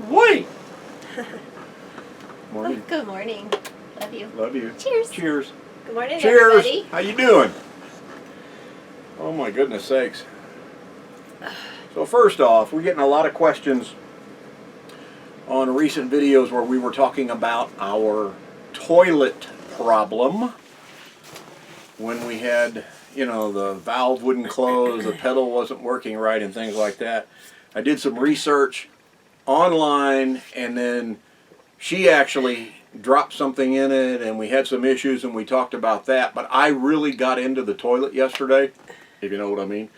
Wait. Morning. Oh, good morning. Love you. Love you. Cheers. Cheers. Good morning, Cheers. everybody. How you doing? Oh my goodness sakes. So first off, we're getting a lot of questions on recent videos where we were talking about our toilet problem when we had, you know, the valve wouldn't close, the pedal wasn't working right and things like that. I did some research online, and then she actually dropped something in it and we had some issues and we talked about that. But I really got into the toilet yesterday, if you know what I mean.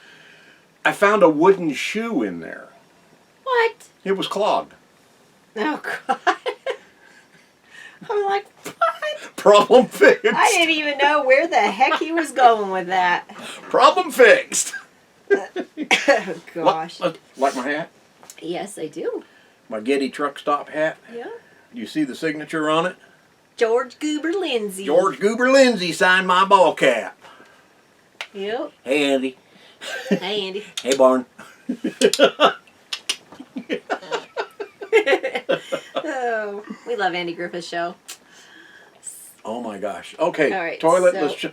I found a wooden shoe in there. What? It was clogged. Oh, God. I'm like, what? Problem fixed. I didn't even know where the heck he was going with that. Problem fixed. Oh, gosh. Like my hat? Yes, I do. My Getty truck stop hat? Yeah. You see the signature on it? George Goober Lindsay. George Goober Lindsay signed my ball cap. Yep. Hey, Andy. Hey, Andy. Hey, Barn. Oh, we love Andy Griffith's show. Oh my gosh. Okay, all right, toilet. so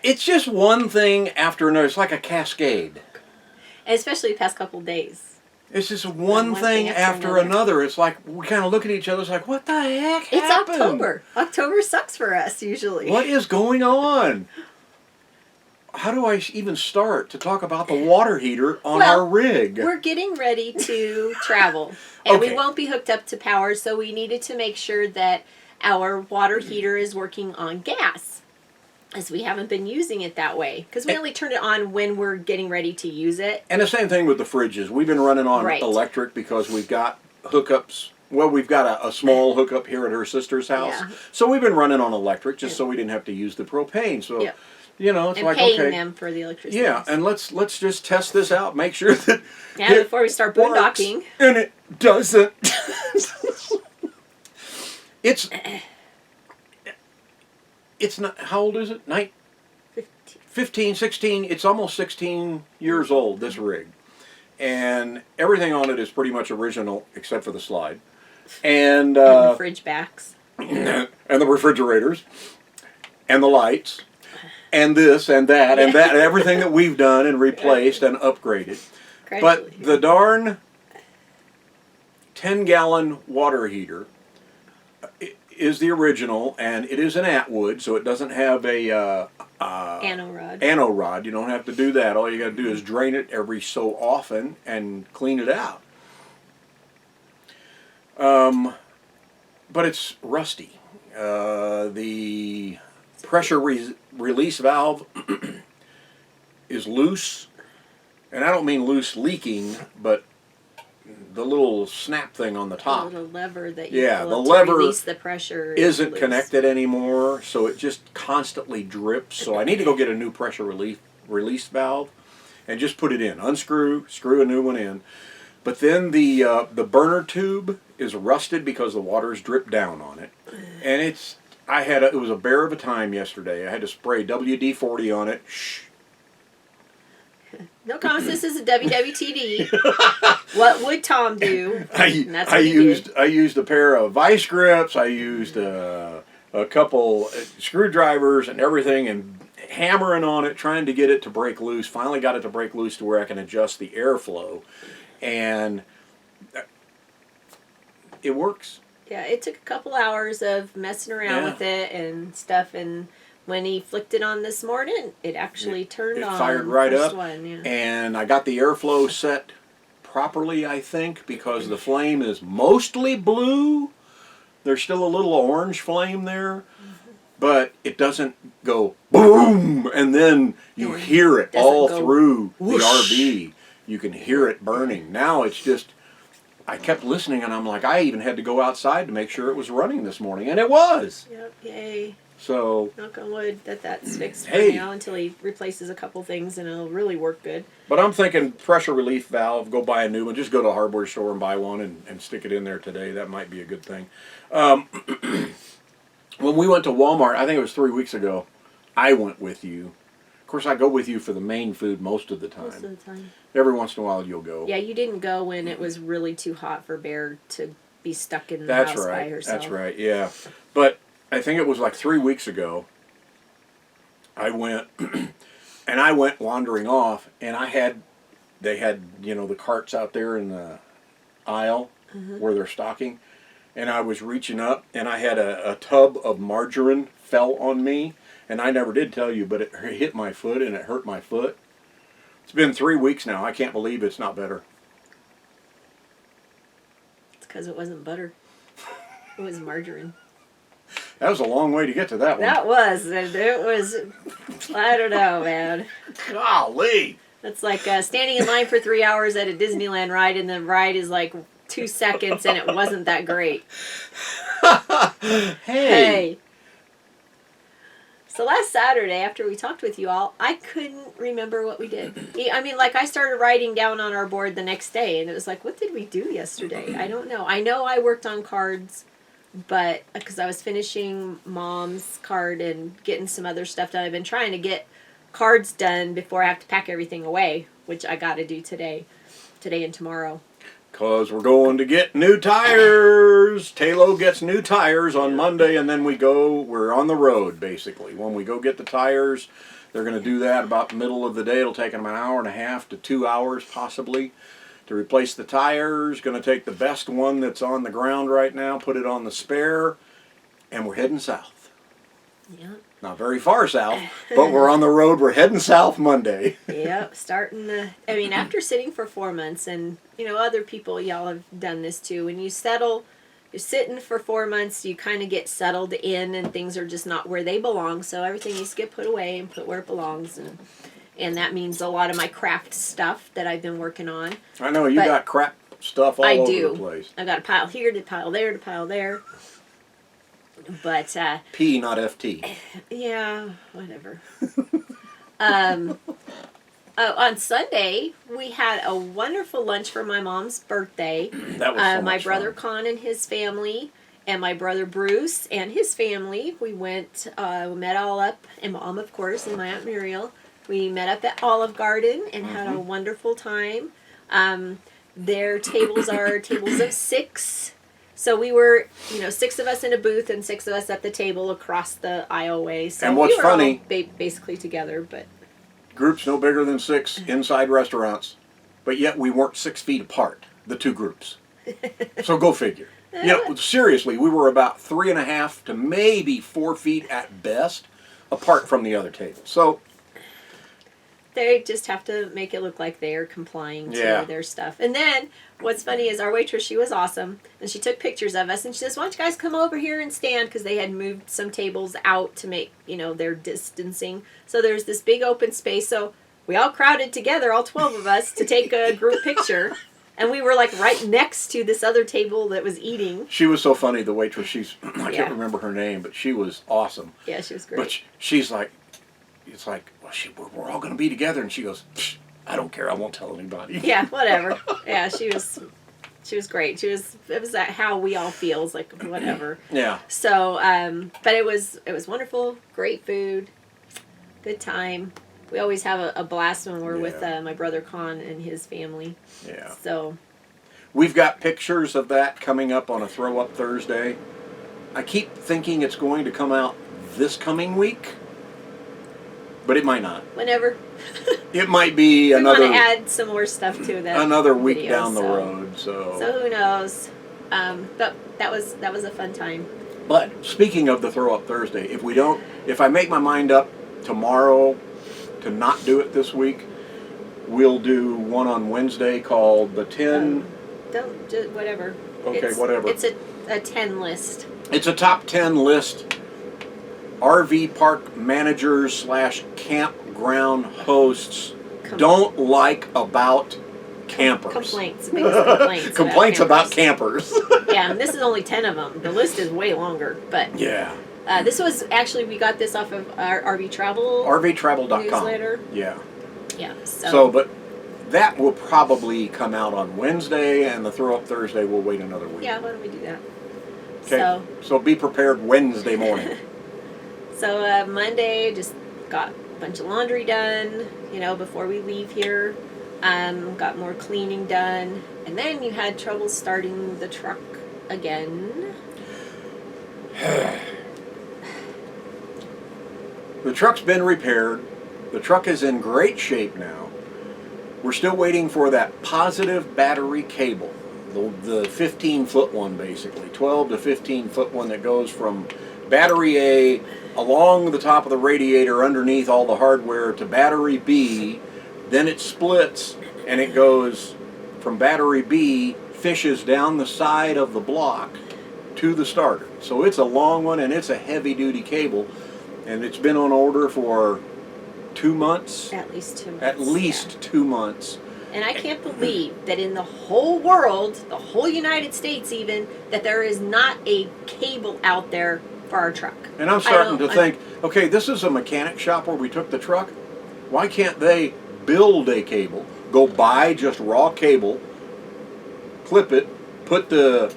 It's just one thing after another. It's like a cascade. especially the past couple days. It's just one thing after another. It's like we kind of look at each other. It's like, what the heck It's happened? October. October sucks for us usually. What is going on? How do I even start to talk about the water heater on our rig? We're getting ready to travel, and Okay. we won't be hooked up to power, so we needed to make sure that our water heater is working on gas, as we haven't been using it that way, because we only turn it on when we're getting ready to use it. And the same thing with the fridges. We've been running on electric because we've got hookups. Well, we've got a small hookup here at her sister's house. Yeah. So we've been running on electric just so we didn't have to use the propane. So, you know, it's and like, paying okay. them for the electricity. Yeah, and let's just test this out. Make sure that before we start boondocking. works, and it doesn't. It's not, how old is it? 15, 16, it's almost 16 years old, this rig. And everything on it is pretty much original except for the slide. And the fridge backs. And the refrigerators. And the lights. And this and that and that. And everything that we've done and replaced and upgraded. But the darn 10-gallon water heater is the original, and it is an Atwood, so it doesn't have a anno rod. You don't have to do that. All you got to do is drain it every so often and clean it out. But it's rusty. The pressure release valve is loose, and I don't mean loose leaking, but the little snap thing on the top. The little lever that you pull the lever to release the pressure isn't connected anymore, so it just constantly drips. So I need to go get a new pressure release valve and just put it in. Unscrew, screw a new one in. But then the burner tube is rusted because the water's dripped down on it, and it was a bear of a time yesterday. I had to spray WD-40 on it. Shh. No comments. This is a WWTD. What would Tom do? I used a pair of vice grips. I used a couple screwdrivers and everything, and hammering on it, trying to get it to break loose. Finally got it to break loose to where I can adjust the airflow, and it works. Yeah, it took a couple hours of messing around with it and stuff, and when he flicked it on this morning, it actually turned on. It fired right up, one, and I got the airflow set properly, I think, because the flame is mostly blue. There's still a little orange flame there, but it doesn't go boom, and then you hear it all through the RV. You can hear it burning. Now it's just, I kept listening, and I'm like, I even had to go outside to make sure it was running this morning, and it was. Yep, yay. So, knock on wood that's fixed for now until he replaces a couple things, and it'll really work good. But I'm thinking pressure relief valve, go buy a new one. Just go to a hardware store and buy one and stick it in there today. That might be a good thing. When we went to Walmart, I think it was 3 weeks ago, I went with you. Of course, I go with you for the main food most of the time. Most of the time. Every once in a while, you'll go. Yeah, you didn't go when it was really too hot for Bear to be stuck in the That's house right. by herself. That's right. Yeah, but I think it was like 3 weeks ago. I went, and I went wandering off, and they had the carts out there in the aisle where they're stocking, and I was reaching up, and I had a tub of margarine fell on me, and I never did tell you, but it hit my foot and it hurt my foot. It's been 3 weeks now. I can't believe it's not better. It's because it wasn't butter. It was margarine. That was a long way to get to that one. That was. It was. I don't know, man. Golly. That's like standing in line for 3 hours at a Disneyland ride, and the ride is like 2 seconds, and it wasn't that great. Hey. So last Saturday, after we talked with you all, I couldn't remember what we did. I mean, like, I started writing down on our board the next day, and it was like, what did we do yesterday? I don't know. I know I worked on cards, but because I was finishing Mom's card and getting some other stuff done. I've been trying to get cards done before I have to pack everything away, which I got to do today and tomorrow. Because we're going to get new tires. Taylo gets new tires on Monday, and then we're on the road, basically. When we go get the tires, they're going to do that about the middle of the day. It'll take them an hour and a half to 2 hours, possibly, to replace the tires. Going to take the best one that's on the ground right now, put it on the spare, and we're heading south. Yeah. Not very far south, but we're on the road. We're heading south Monday. Yep, after sitting for 4 months, and, other people, y'all have done this too, when you're sitting for 4 months, you kind of get settled in, and things are just not where they belong, so everything needs to get put away and put where it belongs, and that means a lot of my craft stuff that I've been working on. I know, you got crap stuff all over the place. I've got a pile here, to pile there, to pile there. But P, not FT. Yeah, whatever. On Sunday, we had a wonderful lunch for my mom's birthday. That was so my much brother fun. Con and his family, and my brother Bruce and his family. We went, we met all up, and Mom, of course, and my Aunt Muriel. We met up at Olive Garden and had a wonderful time. Their tables are tables of 6. So we were, 6 of us in a booth and 6 of us at the table across the aisleway. So and what's we were funny, all basically together, but groups no bigger than 6 inside restaurants, but yet we weren't 6 feet apart, the 2 groups. So go figure. Seriously, we were about 3.5 to maybe 4 feet at best apart from the other table. So they just have to make it look like they're complying to their stuff. And then what's funny is our waitress, she was awesome, and she took pictures of us, and she says, why don't you guys come over here and stand, because they had moved some tables out to make, their distancing. So there's this big open space, so we all crowded together, all 12 of us, to take a group picture, and we were like right next to this other table that was eating. She was so funny, the waitress, I can't remember her name, but she was awesome. Yeah, she was great. But she's like, it's like, well, we're all going to be together, and she goes, I don't care, I won't tell anybody. Yeah, whatever. Yeah, she was great. It was how we all feel, it's like whatever. Yeah. So, but it was wonderful, great food, good time. We always have a blast when we're with my brother Con and his family. Yeah. So we've got pictures of that coming up on a Throw Up Thursday. I keep thinking it's going to come out this coming week, but it might not. Whenever. It might be we another. We want to add some more stuff to that. Another week video, down the road. So who knows? But that was a fun time. But speaking of the Throw Up Thursday, if I make my mind up tomorrow to not do it this week, we'll do one on Wednesday called the 10. Don't just whatever. Okay, whatever. It's a 10 list. It's a top 10 list. RV park managers / campground hosts don't like about campers. Complaints. Biggest Complaints about campers. Yeah, and this is only 10 of them. The list is way longer, but yeah. This was actually, we got this off of our RV Travel RVtravel.com newsletter. Yeah. Yeah. But that will probably come out on Wednesday, and the Throw Up Thursday will wait another week. Yeah, why don't we do that? Okay. So be prepared Wednesday morning. So Monday, just got bunch of laundry done, before we leave here. Got more cleaning done. And then you had trouble starting the truck again. The truck's been repaired. The truck is in great shape now. We're still waiting for that positive battery cable. The 15-foot one, basically. 12 to 15-foot one that goes from battery A along the top of the radiator underneath all the hardware to battery B. Then it splits and it goes from battery B, fishes down the side of the block to the starter. So it's a long one and it's a heavy-duty cable. And it's been on order for 2 months. At least 2 months. At least 2 months. And I can't believe that in the whole world, the whole United States even, that there is not a cable out there for our truck. And I'm starting to think, okay, this is a mechanic shop where we took the truck. Why can't they build a cable, go buy just raw cable, clip it, put the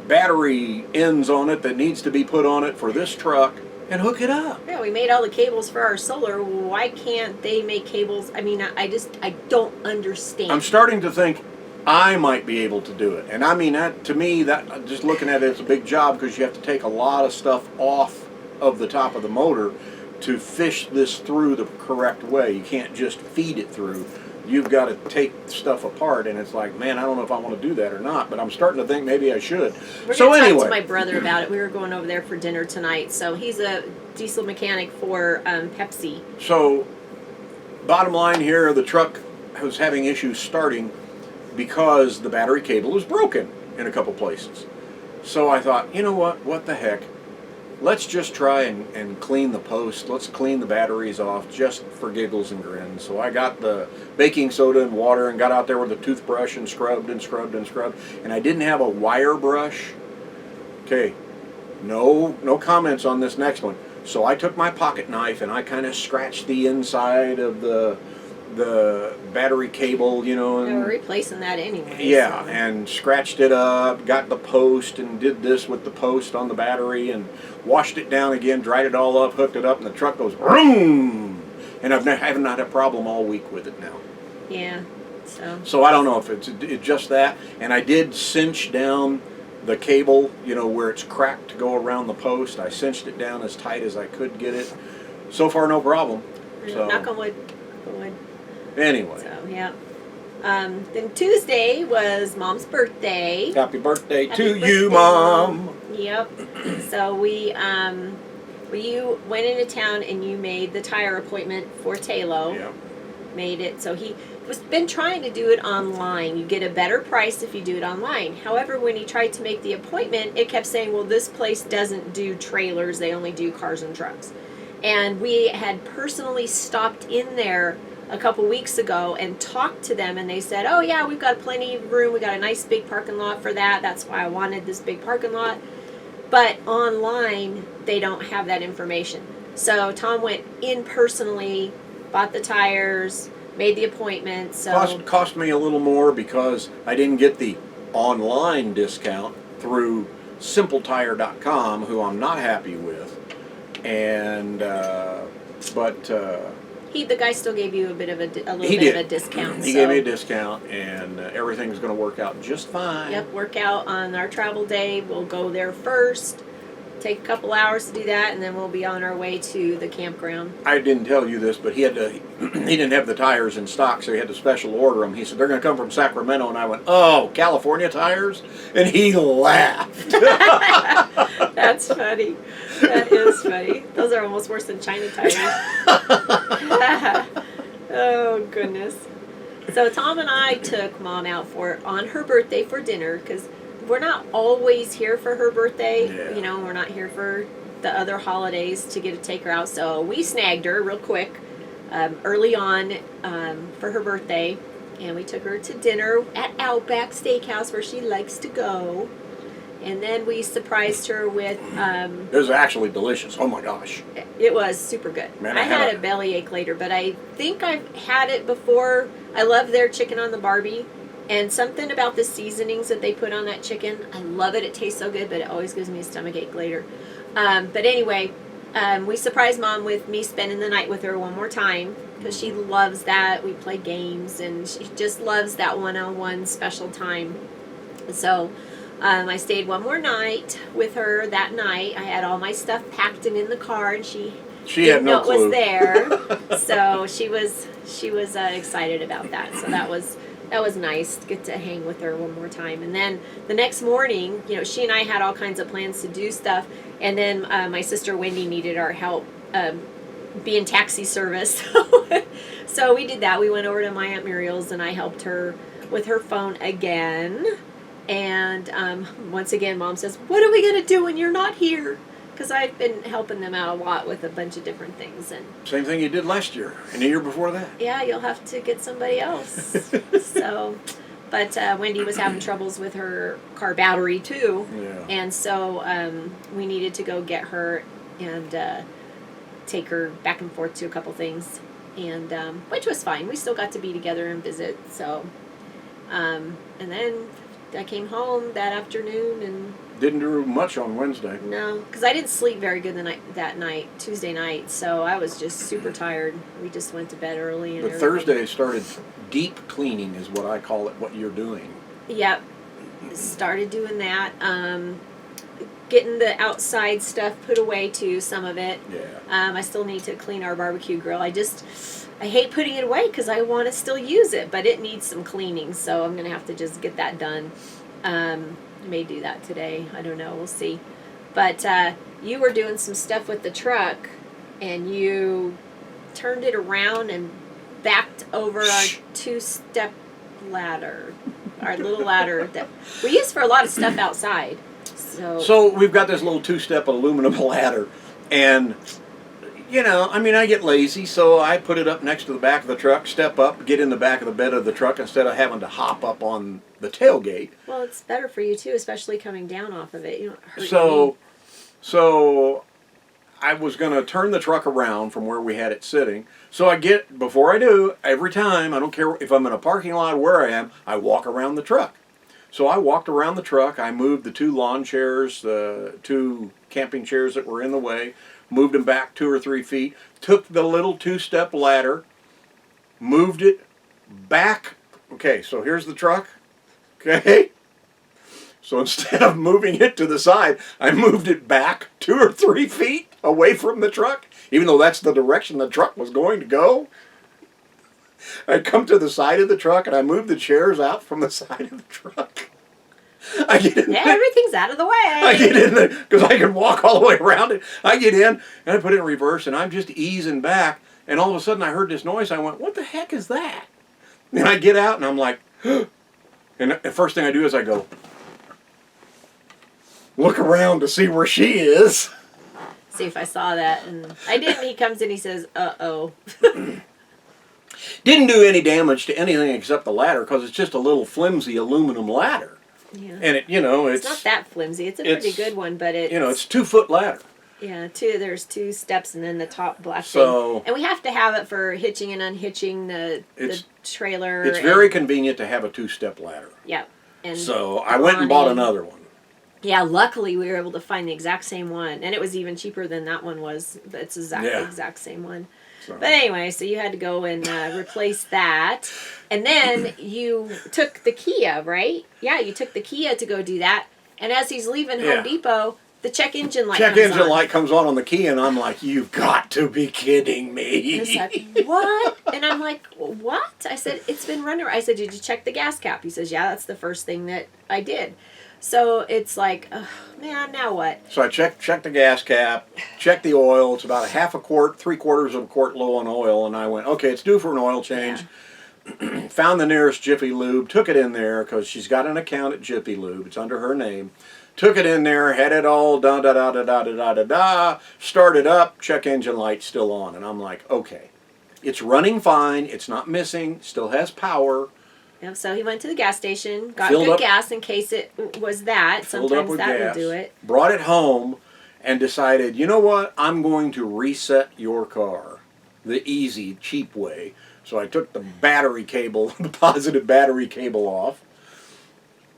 battery ends on it that needs to be put on it for this truck, and hook it up? Yeah, we made all the cables for our solar. Why can't they make cables? I mean, I don't understand. I'm starting to think I might be able to do it. And I mean, that, to me, that just looking at it, it's a big job because you have to take a lot of stuff off of the top of the motor to fish this through the correct way. You can't just feed it through. You've got to take stuff apart, and it's like, man, I don't know if I want to do that or not, but I'm starting to think maybe I should. We're going to talk to my brother about it. We were going over there for dinner tonight, so he's a diesel mechanic for Pepsi. So, bottom line here, the truck was having issues starting because the battery cable was broken in a couple places. So I thought, you know what the heck? Let's just try and clean the post. Let's clean the batteries off just for giggles and grins. So I got the baking soda and water and got out there with a toothbrush and scrubbed and scrubbed and scrubbed. And I didn't have a wire brush. Okay, no comments on this next one. So I took my pocket knife and I kind of scratched the inside of the battery cable, And we're replacing that anyway. Yeah, so. And scratched it up, got the post, and did this with the post on the battery, and washed it down again, dried it all up, hooked it up, and the truck goes vroom. And I haven't had a problem all week with it now. Yeah. So I don't know if it's just that. And I did cinch down the cable, where it's cracked to go around the post. I cinched it down as tight as I could get it. So far, no problem. So, knock on wood. Anyway. So, yeah. Then Tuesday was Mom's birthday. Happy birthday to you, Mom. Yep. So we went into town and you made the tire appointment for Talo. Yep. Made it. So he was been trying to do it online. You get a better price if you do it online. However, when he tried to make the appointment, it kept saying, well, this place doesn't do trailers. They only do cars and trucks. And we had personally stopped in there a couple weeks ago and talked to them, and they said, oh yeah, we've got plenty of room, we got a nice big parking lot for that, that's why I wanted this big parking lot. But online they don't have that information. So Tom went in personally, bought the tires, made the appointment. So cost me a little more because I didn't get the online discount through simpletire.com, who I'm not happy with, and the guy still gave you a bit of a little bit of a discount. He gave me a discount, and everything's going to work out just fine. Yep, work out on our travel day. We'll go there first, take a couple hours to do that, and then we'll be on our way to the campground. I didn't tell you this, but he didn't have the tires in stock, so he had to special order them. He said, they're going to come from Sacramento, and I went, oh, California tires? And he laughed. That's funny. That is funny. Those are almost worse than China tires. Oh, goodness. So Tom and I took Mom out on her birthday for dinner, because we're not always here for her birthday. Yeah. We're not here for the other holidays to get to take her out. So we snagged her real quick early on for her birthday, and we took her to dinner at Outback Steakhouse, where she likes to go. And then we surprised her with... it was actually delicious. Oh, my gosh. It was super good. Man, I had a bellyache later, but I think I've had it before. I love their chicken on the Barbie. And something about the seasonings that they put on that chicken, I love it. It tastes so good, but it always gives me a stomachache later. But anyway, We surprised Mom with me spending the night with her one more time because she loves that. We play games and she just loves that one-on-one special time. So I stayed one more night with her that night. I had all my stuff packed and in the car, and she had no know clue. it was there. So she was excited about that. So that was nice to get to hang with her one more time. And then the next morning, she and I had all kinds of plans to do stuff. And then my sister Wendy needed our help being taxi service. So we did that. We went over to my Aunt Muriel's and I helped her with her phone again. And once again, Mom says, "What are we going to do when you're not here?" Because I've been helping them out a lot with a bunch of different things. And same thing you did last year and the year before that. Yeah, you'll have to get somebody else. So, but Wendy was having troubles with her car battery too. Yeah. And so we needed to go get her and take her back and forth to a couple things. And which was fine. We still got to be together and visit. So, and then I came home that afternoon and didn't do much on Wednesday. no, because I didn't sleep very good that night, Tuesday night. So I was just super tired. We just went to bed early. And But Thursday started deep cleaning, is what I call it. What you're doing. Yep, started doing that. Getting the outside stuff put away too. Some of it. Yeah. I still need to clean our barbecue grill. I hate putting it away because I want to still use it, but it needs some cleaning. So I'm gonna have to just get that done. May do that today. I don't know. We'll see. But you were doing some stuff with the truck, and you turned it around and backed over our two-step ladder, our little ladder that we use for a lot of stuff outside. So we've got this little two-step aluminum ladder, and I get lazy, so I put it up next to the back of the truck, step up, get in the back of the bed of the truck instead of having to hop up on the tailgate. Well, it's better for you too, especially coming down off of it. You don't hurt So I was going to turn the truck around from where we had it sitting. So before I do, every time, I don't care if I'm in a parking lot or where I am, I walk around the truck. So I walked around the truck. I moved the two lawn chairs, the two camping chairs that were in the way, moved them back 2 or 3 feet, took the little two-step ladder, moved it back. Okay, so here's the truck. Okay? So instead of moving it to the side, I moved it back 2 or 3 feet away from the truck, even though that's the direction the truck was going to go. I come to the side of the truck and I move the chairs out from the side of the truck. I get in there. Everything's out of the way. I get in there because I can walk all the way around it. I get in and I put it in reverse and I'm just easing back. And all of a sudden I heard this noise. I went, "What the heck is that?" And I get out and I'm like, and the first thing I do is I go, look around to see where she is. See if I saw that. And I didn't. He comes in, he says, "Uh-oh." Didn't do any damage to anything except the ladder because it's just a little flimsy aluminum ladder. Yeah. And it's not that flimsy. It's a pretty good one, but it's 2-foot ladder. Yeah, there's 2 steps and then the top black So, thing. And we have to have it for hitching and unhitching the trailer. It's very convenient to have a 2-step ladder. Yep. And so I went and bought another one. Yeah, luckily we were able to find the exact same one. And it was even cheaper than that one was. It's the exact same one. So. But anyway, so you had to go and replace that. And then you took the Kia, right? Yeah, you took the Kia to go do that. And as he's leaving Home Depot, the check engine light comes on the Kia, and I'm like, "You've got to be kidding me." He's like, "What?" And I'm like, "What?" I said, "It's been running." I said, "Did you check the gas cap?" He says, "Yeah, that's the first thing that I did." So it's like, oh, man, now what? So I checked the gas cap, checked the oil. It's about a half a quart, 3/4 of a quart low on oil. And I went, okay, it's due for an oil change. Yeah. Found the nearest Jiffy Lube, took it in there because she's got an account at Jiffy Lube. It's under her name. Took it in there, had it all da-da-da-da-da-da-da-da, started up, check engine light still on. And I'm like, okay, it's running fine. It's not missing, still has power. Yep, so he went to the gas station, got good gas in case it was that. Sometimes that would do it. Brought it home and decided, you know what? I'm going to reset your car the easy, cheap way. So I took the battery cable, the positive battery cable off,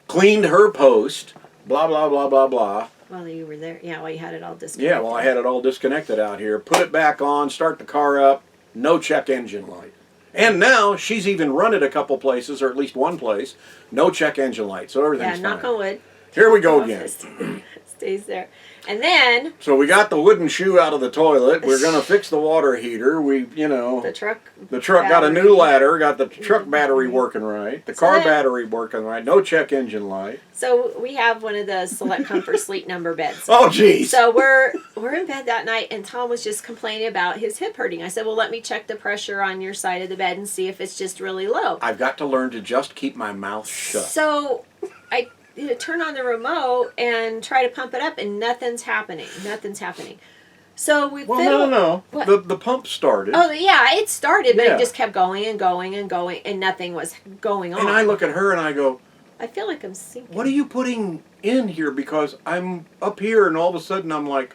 cleaned her post, blah, blah, blah, blah, blah. While you were there. Yeah, while you had it all disconnected. Yeah, well, I had it all disconnected out here. Put it back on, start the car up, no check engine light. And now she's even run it a couple places, or at least one place, no check engine light. So everything's fine. Yeah, knock on wood. Here we go again. Stays there. And then... So we got the wooden shoe out of the toilet. We're going to fix the water heater. We, you know... The truck got a new ladder. Got the truck battery working right. The car battery working right. No check engine light. So we have one of the Select Comfort Sleep Number beds. Oh, geez. So we're in bed that night, and Tom was just complaining about his hip hurting. I said, well, let me check the pressure on your side of the bed and see if it's just really low. I've got to learn to just keep my mouth shut. So I turn on the remote and try to pump it up, and nothing's happening. So we no. What? The pump started. Oh, yeah, it started, but Yeah. it just kept going and going and going, and nothing was going on. And I look at her and I go, I feel like I'm sinking. what are you putting in here? Because I'm up here and all of a sudden I'm like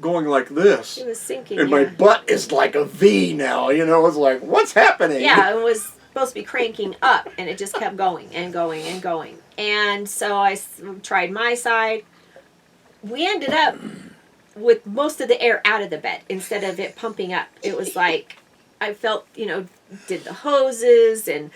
going like this. It was sinking, And my butt is like a V now, you know, it's like, what's happening? Yeah, it was supposed to be cranking up, and it just kept going and going and going. And so I tried my side. We ended up with most of the air out of the bed instead of it pumping up. It was like, I felt, did the hoses and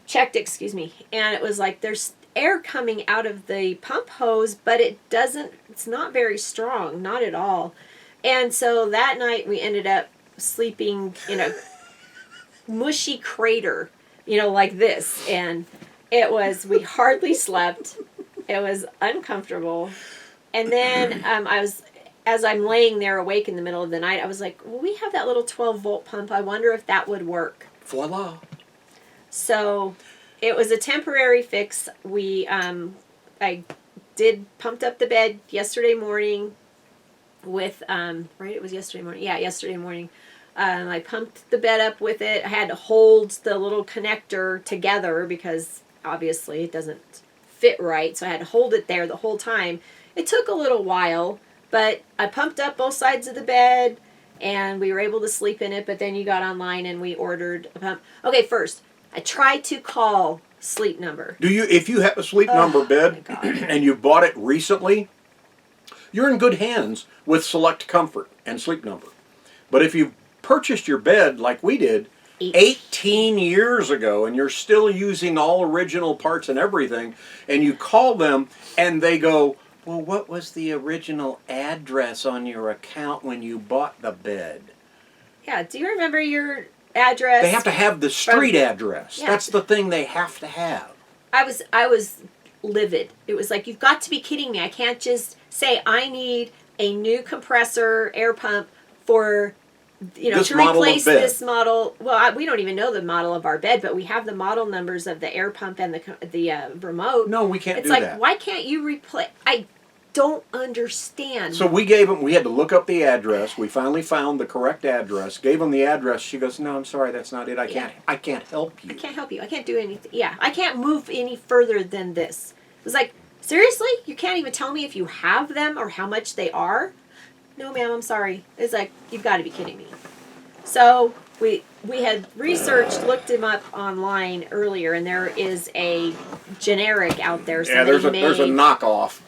checked, and it was like there's air coming out of the pump hose, but it's not very strong, not at all. And so that night we ended up sleeping in a mushy crater, like this, and we hardly slept. It was uncomfortable. And then as I'm laying there awake in the middle of the night, I was like, well, we have that little 12-volt pump. I wonder if that would work. Voila. So it was a temporary fix. I pumped up the bed yesterday morning with, right, it was yesterday morning. Yeah, yesterday morning. I pumped the bed up with it. I had to hold the little connector together because obviously it doesn't fit right. So I had to hold it there the whole time. It took a little while, but I pumped up both sides of the bed and we were able to sleep in it. But then you got online and we ordered a pump. Okay, first, I tried to call Sleep Number. If you have a Sleep Number bed and you bought it recently, you're in good hands with Select Comfort and Sleep Number. But if you've purchased your bed like we did 18 years ago and you're still using all original parts and everything, and you call them and they go, well, what was the original address on your account when you bought the bed? Yeah, do you remember your address? They have to have the street address. Yeah. That's the thing they have to have. I was livid. It was like, you've got to be kidding me. I can't just say I need a new compressor air pump for, to replace this model. Well, we don't even know the model of our bed, but we have the model numbers of the air pump and the remote. No, we can't do that. It's that. like, why can't you replace? I don't understand. So we had to look up the address. We finally found the correct address, gave them the address. She goes, no, I'm sorry, that's not it. I can't help you. I can't help you. I can't do anything. Yeah, I can't move any further than this. It was like, seriously? You can't even tell me if you have them or how much they are? No, ma'am, I'm sorry. It's like, you've got to be kidding me. So we had researched, looked him up online earlier, and there is a generic out there. So there's a knockoff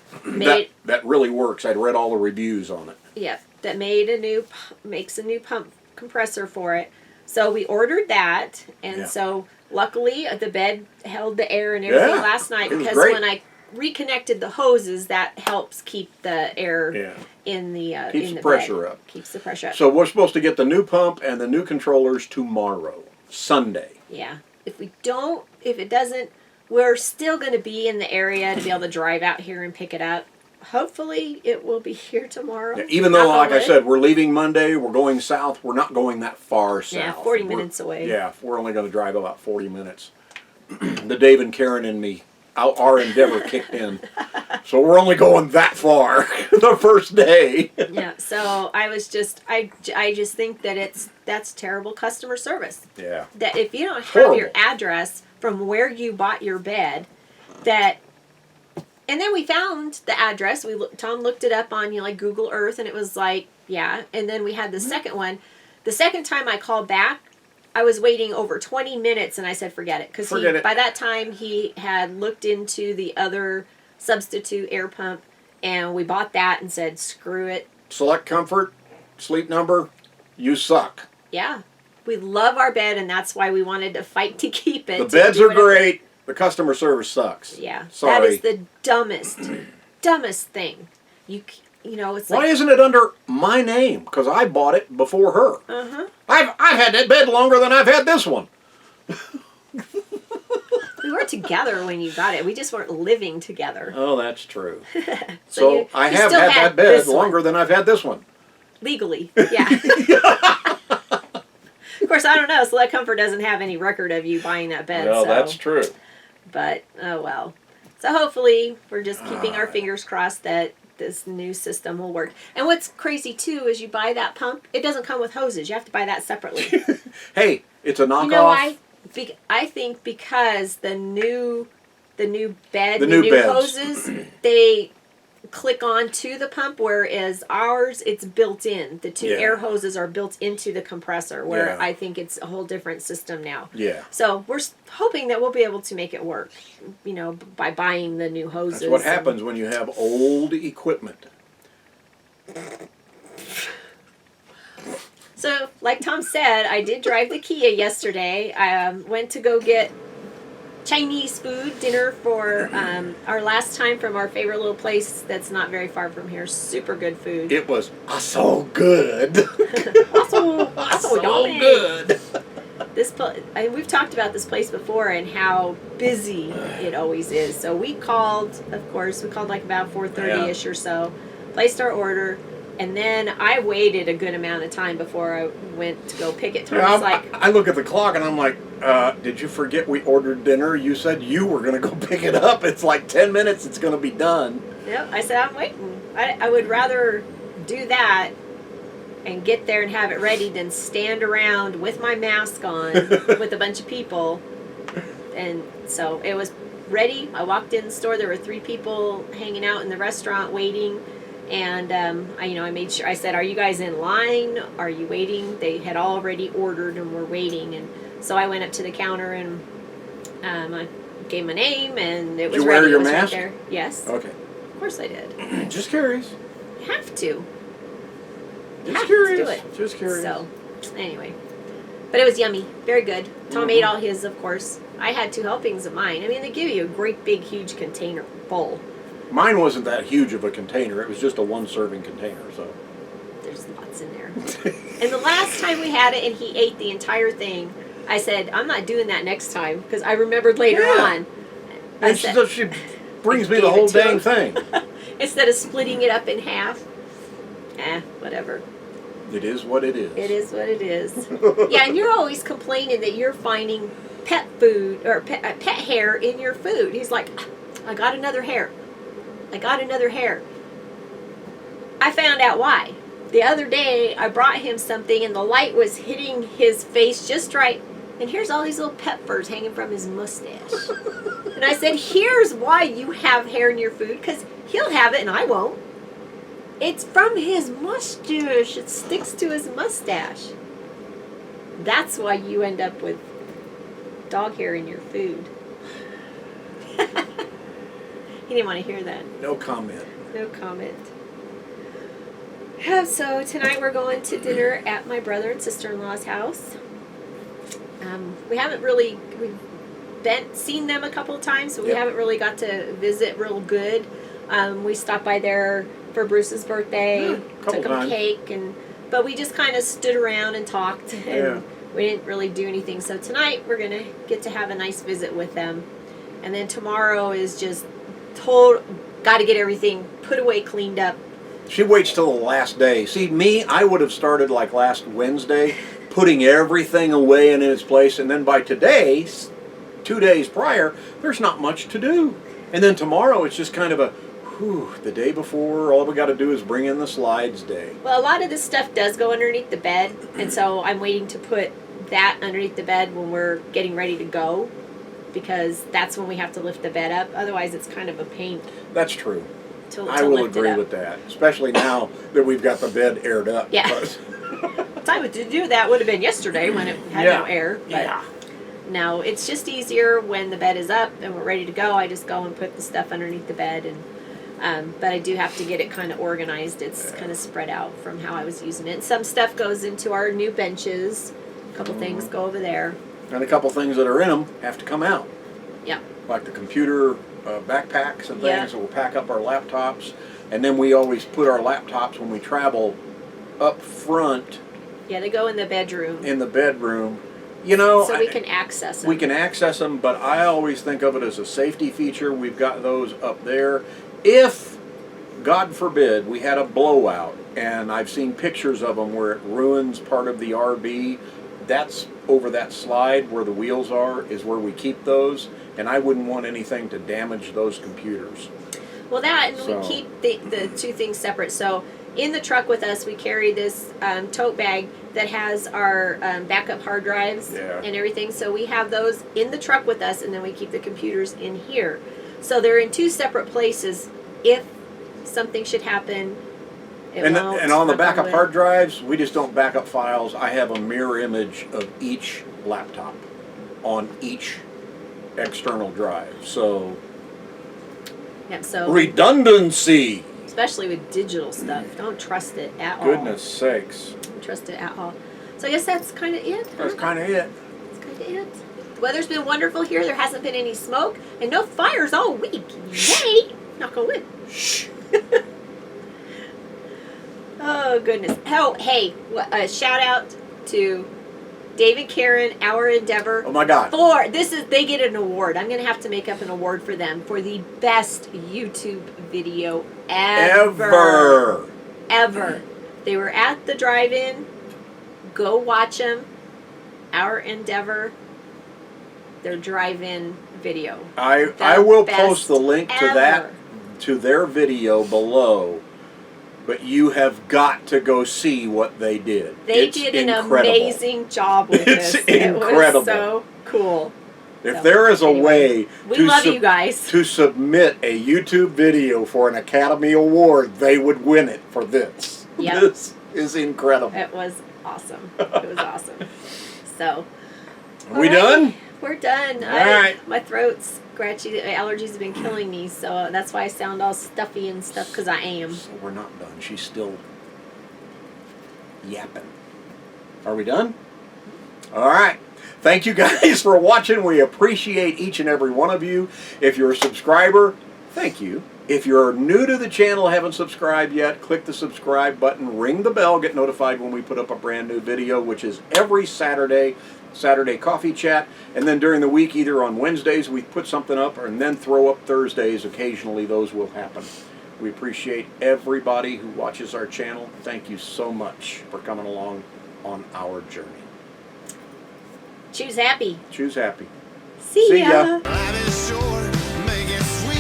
that really works. I'd read all the reviews on it. Yeah, that makes a new pump compressor for it. So we ordered that, and so luckily the bed held the air and everything last night, because when I reconnected the hoses, that helps keep the air in the keeps the pressure bed. up. Keeps the pressure up. So we're supposed to get the new pump and the new controllers tomorrow, Sunday. Yeah. If it doesn't, we're still going to be in the area to be able to drive out here and pick it up. Hopefully it will be here tomorrow. Yeah, even though, like I said, we're leaving Monday, we're going south, we're not going that far south. Yeah, 40 minutes away. Yeah, we're only going to drive about 40 minutes. The Dave and Karen and me, our endeavor kicked in. So we're only going that far the first day. Yeah, so I just think that that's terrible customer service. Yeah. That if you don't have your address from where you bought your bed, and then we found the address. Tom looked it up on Google Earth, and it was like, yeah. And then we had the second one. The second time I called back, I was waiting over 20 minutes, and I said, forget it. Because by that time, he had looked into the other substitute air pump, And we bought that and said, screw it. Select Comfort, Sleep Number, you suck. Yeah. We love our bed, and that's why we wanted to fight to keep it. The beds are great. The customer service sucks. Yeah. Sorry. That is the dumbest thing. You know, it's like... Why isn't it under my name? Because I bought it before her. Uh-huh. I've had that bed longer than I've had this one. We were together when you got it. We just weren't living together. Oh, that's true. So I you have still had that bed this one. longer than I've had this one. Legally, yeah. Of course, I don't know. Select Comfort doesn't have any record of you buying that bed. Well, so. that's true. But, oh well. So hopefully, we're just keeping our fingers crossed that this new system will work. And what's crazy, too, is you buy that pump, it doesn't come with hoses. You have to buy that separately. Hey, it's a knockoff. You know why? I think because the new bed, The the new new beds. hoses, they click on to the pump, whereas ours, it's built in. The two Yeah. air hoses are built into the compressor, where Yeah. I think it's a whole different system now. Yeah. So we're hoping that we'll be able to make it work, you know, by buying the new hoses. That's what happens when you have old equipment. So, like Tom said, I did drive the Kia yesterday. I went to go get Chinese food, dinner for our last time from our favorite little place that's not very far from here. Super good food. It was so good. so yummy. good. We've talked about this place before and how busy it always is. So we called, of course, like about 4:30ish or so, placed our order, and then I waited a good amount of time before I went to go pick it. Tom's like, I look at the clock and I'm like, did you forget we ordered dinner? You said you were going to go pick it up. It's like 10 minutes. It's going to be done. yep. I said, I'm waiting. I would rather do that and get there and have it ready than stand around with my mask on with a bunch of people. And so it was ready. I walked in the store. There were 3 people hanging out in the restaurant waiting. And I made sure. I said, "Are you guys in line? Are you waiting?" They had already ordered and were waiting. And so I went up to the counter and I gave my name, and it was Did you ready. wear your it was mask? Right there. Yes. Okay. Of course I did. Just curious. You have to. Just curious. To do it. Just curious. So, anyway. But it was yummy. Very good. Tom ate all his, of course. I had 2 helpings of mine. I mean, they give you a great big, huge container bowl. Mine wasn't that huge of a container. It was just a 1-serving container, so. There's lots in there. And the last time we had it and he ate the entire thing, I said, I'm not doing that next time, because I remembered later on. And she brings me the whole dang thing. Instead of splitting it up in half. Whatever. It is what it is. It is what it is. Yeah, and you're always complaining that you're finding pet food or pet hair in your food. He's like, I got another hair. I got another hair. I found out why. The other day, I brought him something, and the light was hitting his face just right. And here's all these little pet furs hanging from his mustache. And I said, here's why you have hair in your food, because he'll have it and I won't. It's from his mustache. It sticks to his mustache. That's why you end up with dog hair in your food. He didn't want to hear that. No comment. No comment. So tonight we're going to dinner at my brother and sister-in-law's house. We haven't really seen them a couple of times, so we haven't really got to visit real good. We stopped by there for Bruce's birthday, took him cake, but we just kind of stood around and talked, and we didn't really do anything. So tonight we're gonna get to have a nice visit with them, and then tomorrow is just got to get everything put away, cleaned up. She waits till the last day. See, me, I would have started like last Wednesday, putting everything away and in its place, and then by today, 2 days prior, there's not much to do. And then tomorrow, it's just kind of the day before, all we got to do is bring in the slides day. Well, a lot of this stuff does go underneath the bed, and so I'm waiting to put that underneath the bed when we're getting ready to go, because that's when we have to lift the bed up. Otherwise, it's kind of a pain. That's true. To I will lift it agree up. with that, especially now that we've got the bed aired up. Yeah. Time to do that would have been yesterday when it had no air. But no, it's just easier when the bed is up and we're ready to go. I just go and put the stuff underneath the bed, and But I do have to get it kind of organized. It's kind of spread out from how I was using it. And some stuff goes into our new benches. A couple things go over there. And a couple things that are in them have to come out. Yeah. Like the computer backpacks and things Yeah. that will pack up our laptops. And then we always put our laptops when we travel up front Yeah, they go in the bedroom. in the bedroom. You know, So we can access them. we can access them, but I always think of it as a safety feature. We've got those up there. If, God forbid, we had a blowout, and I've seen pictures of them where it ruins part of the RV, that's over that slide where the wheels are, is where we keep those, and I wouldn't want anything to damage those computers. Well, that, and So- we keep the two things separate. So in the truck with us, we carry this tote bag that has our backup hard drives Yeah. and everything. So we have those in the truck with us, and then we keep the computers in here. So they're in two separate places. If something should happen, it And, won't. and on the knock backup wood. hard drives, we just don't back up files. I have a mirror image of each laptop on each external drive. So, Yeah, so redundancy. especially with digital stuff, don't trust it at all. Goodness sakes. Don't trust it at all. So I guess that's kind of it. That's kind of it. That's kind of it. The weather's been wonderful here. There hasn't been any smoke and no fires all week. Yay! Knock on wood. Shh. Oh goodness. Oh hey, shout out to Dave and Karen, Our Endeavor. Oh my God. They get an award. I'm gonna have to make up an award for them for the best YouTube video ever. They were at the drive-in. Go watch them. Our Endeavor. Their drive-in video. I will best post the link to that, ever. to their video below, but you have got to go see what they did. They It's did an incredible. amazing job with It's this. incredible. It was so cool. If So, there is a anyway, way we to, love you guys. to submit a YouTube video for an Academy Award, they would win it for this. Yep. This is incredible. It was awesome. It was awesome. So. Are we all right, done? We're done. All right. My throat's scratchy. The allergies have been killing me, so that's why I sound all stuffy and stuff, because I am. So we're not done. She's still yapping. Are we done? All right. Thank you guys for watching. We appreciate each and every one of you. If you're a subscriber, thank you. If you're new to the channel, haven't subscribed yet, click the subscribe button, ring the bell, get notified when we put up a brand new video, which is every Saturday coffee chat. And then during the week, either on Wednesdays, we put something up, and then throw up Thursdays. Occasionally, those will happen. We appreciate everybody who watches our channel. Thank you so much for coming along on our journey. Choose happy. Choose happy. See ya. Life is short, make it sweet.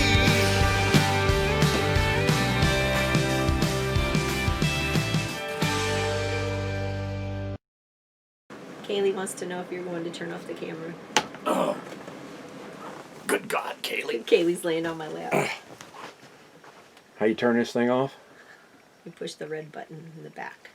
Kaylee wants to know if you're going to turn off the camera. Oh, good God, Kaylee. Kaylee's laying on my lap. How you turn this thing off? You push the red button in the back.